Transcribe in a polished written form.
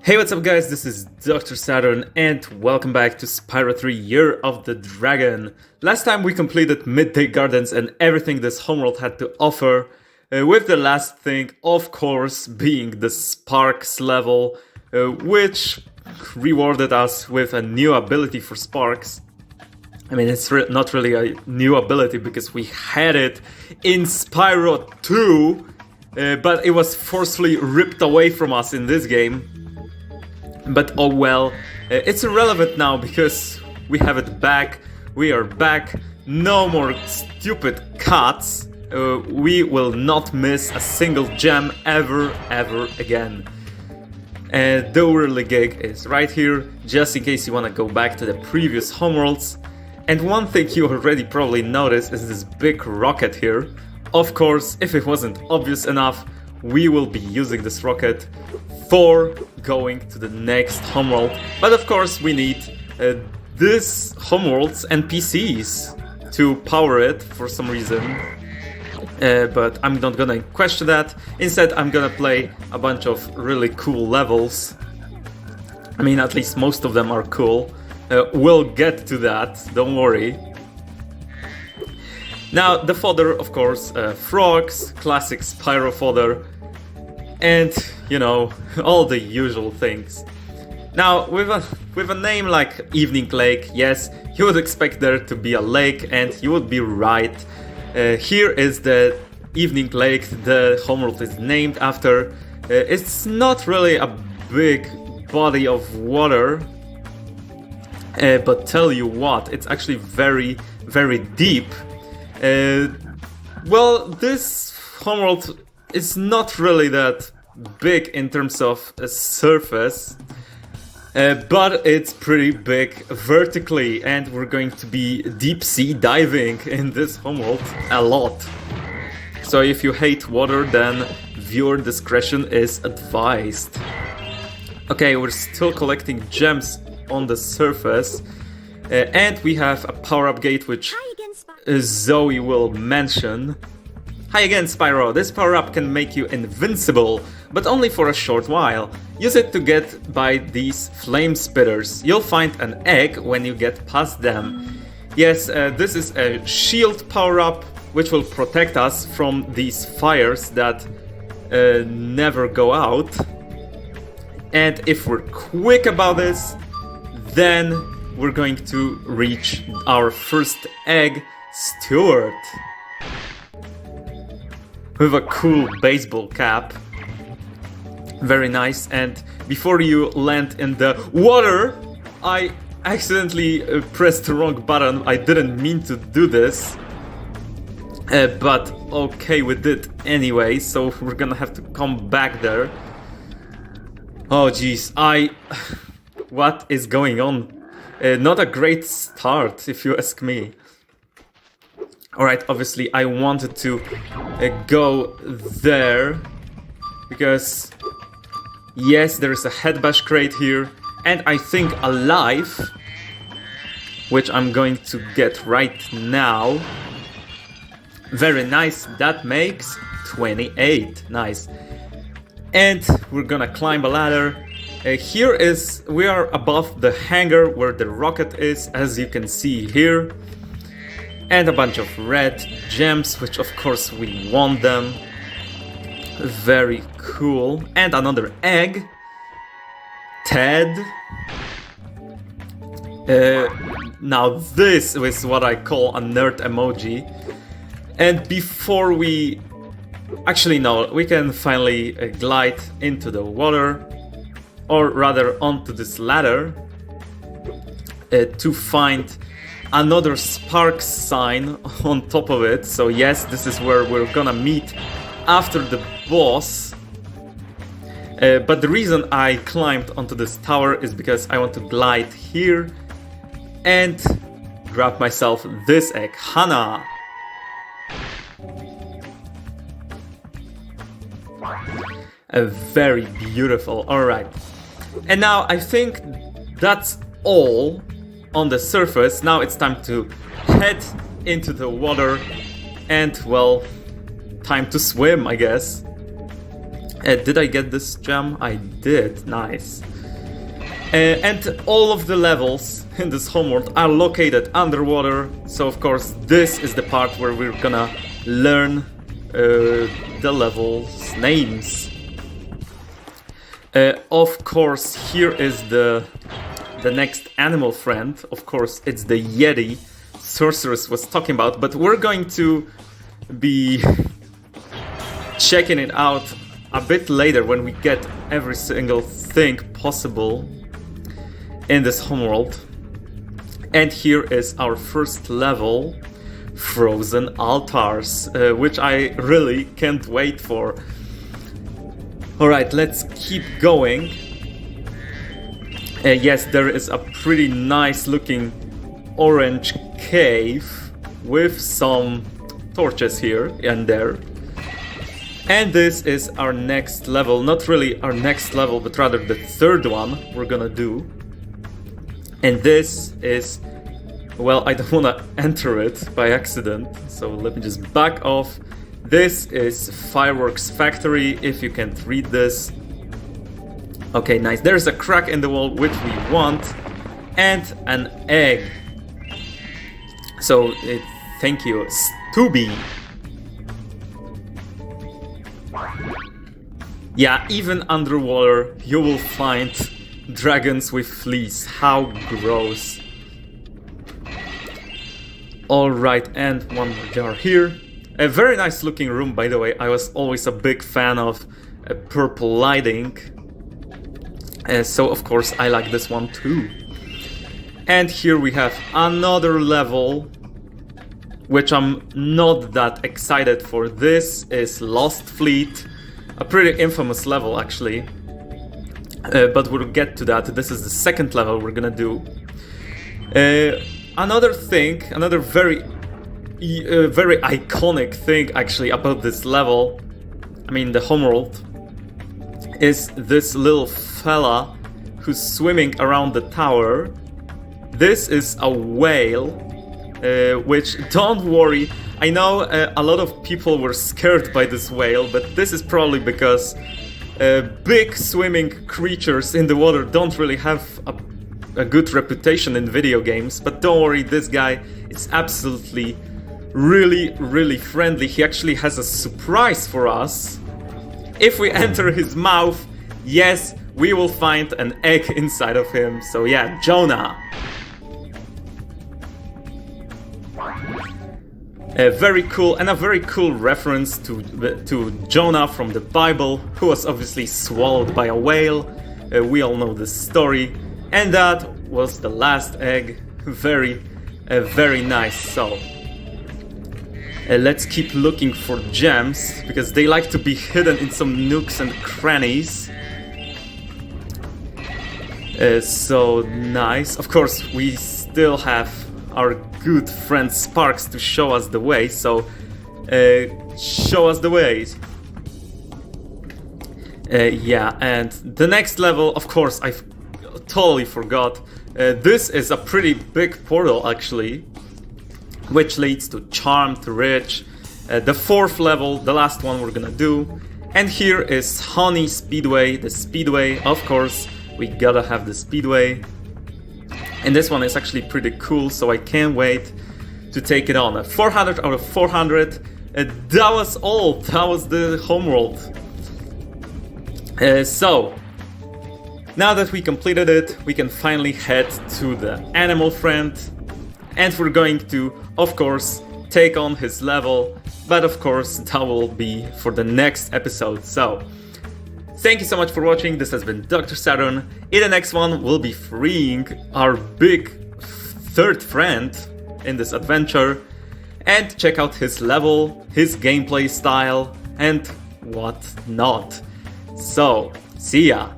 Hey, what's up guys, this is Dr. Saturn and welcome back to Spyro 3 Year of the Dragon. Last time we completed Midday Gardens and everything this homeworld had to offer, with the last thing of course being the Sparks level, which rewarded us with a new ability for Sparks. I mean, it's not really a new ability because we had it in Spyro 2, but it was forcefully ripped away from us in this game. But oh well, it's irrelevant now because we have it back, we are back, no more stupid cuts, we will not miss a single gem ever again. The whirly gig is right here, just in case you want to go back to the previous homeworlds. And one thing you already probably noticed is this big rocket here. Of course, if it wasn't obvious enough, we will be using this rocket for going to the next homeworld. But of course we need this homeworld's NPCs to power it for some reason. But I'm not gonna question that. Instead I'm gonna play a bunch of really cool levels. I mean, at least most of them are cool. We'll get to that, don't worry. Now the fodder, of course, frogs, classic Spyro fodder, and you know, all the usual things. Now with a name like Evening Lake, yes, you would expect there to be a lake, and you would be right. Here is the Evening Lake the homeworld is named after. It's not really a big body of water, but tell you what, it's actually very deep. Well, this homeworld is not really that big in terms of surface, but it's pretty big vertically, and we're going to be deep sea diving in this homeworld a lot. So if you hate water, then viewer discretion is advised. Okay, we're still collecting gems on the surface, and we have a power-up gate which Zoe will mention. Hi again, Spyro. This power-up can make you invincible, but only for a short while. Use it to get by these flame spitters. You'll find an egg when you get past them. Yes, this is a shield power-up which will protect us from these fires that never go out. And if we're quick about this, then we're going to reach our first egg, Stewart, with a cool baseball cap. Very nice. And before you land in the water, I accidentally pressed the wrong button. I didn't mean to do this, but okay, we did anyway, so we're gonna have to come back there. Oh jeez, what is going on? Not a great start, if you ask me. Alright, obviously I wanted to go there, because yes, there is a head bash crate here, and I think a life, which I'm going to get right now. Very nice, that makes 28, nice. And we're gonna climb a ladder. We are above the hangar where the rocket is, as you can see here. And a bunch of red gems, which of course we want them. Very cool. And another egg. Ted. Now this is what I call a nerd emoji. And before we... Actually no, we can finally glide into the water. Or rather onto this ladder. To find another Sparks sign on top of it. So yes, this is where we're gonna meet after the boss. But the reason I climbed onto this tower is because I want to glide here and grab myself this egg, Hana. Very beautiful, alright. And now I think that's all on the surface. Now it's time to head into the water and, well, time to swim, I guess. Did I get this gem? I did. Nice. And all of the levels in this homeworld are located underwater. So of course this is the part where we're gonna learn the levels' names. Of course, here is the next animal friend. Of course, it's the Yeti Sorceress was talking about, but we're going to be checking it out a bit later when we get every single thing possible in this homeworld. And here is our first level, Frozen Altars, which I really can't wait for. Alright, let's keep going. Yes, there is a pretty nice looking orange cave with some torches here and there. And this is our next level, not really our next level, but rather the third one we're gonna do. And this is, well, I don't wanna enter it by accident, so let me just back off. This is Fireworks Factory, if you can't read this. Okay, nice. There's a crack in the wall, which we want, and an egg. So, thank you, Stubby. Yeah, even underwater, you will find dragons with fleas. How gross. Alright, and one more jar here. A very nice looking room, by the way. I was always a big fan of purple lighting. So of course I like this one too. And here we have another level, which I'm not that excited for. This is Lost Fleet. A pretty infamous level actually. But we'll get to that. This is the second level we're gonna do. Another thing, another very iconic thing actually about this level, I mean the homeworld, is this little fella who's swimming around the tower. This is a whale, which, don't worry, I know a lot of people were scared by this whale, but this is probably because big swimming creatures in the water don't really have a good reputation in video games. But don't worry, this guy is absolutely really friendly. He actually has a surprise for us. If we enter his mouth, yes, we will find an egg inside of him. So yeah, Jonah. Very cool, and a very cool reference to Jonah from the Bible, who was obviously swallowed by a whale. We all know this story. And that was the last egg. Very nice. So let's keep looking for gems, because they like to be hidden in some nooks and crannies. So nice. Of course, we still have our good friend Sparks to show us the way, so show us the way. Yeah, and the next level, of course, I totally forgot. This is a pretty big portal actually, which leads to Charmed Ridge, the fourth level, the last one we're gonna do. And here is Honey Speedway, the speedway, of course, we gotta have the speedway. And this one is actually pretty cool, so I can't wait to take it on. 400 out of 400, that was all, that was the homeworld. So, now that we completed it, we can finally head to the animal friend. And we're going to, of course, take on his level. But of course, that will be for the next episode. So, thank you so much for watching. This has been Dr. Saturn. In the next one, we'll be freeing our big third friend in this adventure. And check out his level, his gameplay style, and what not. So, see ya!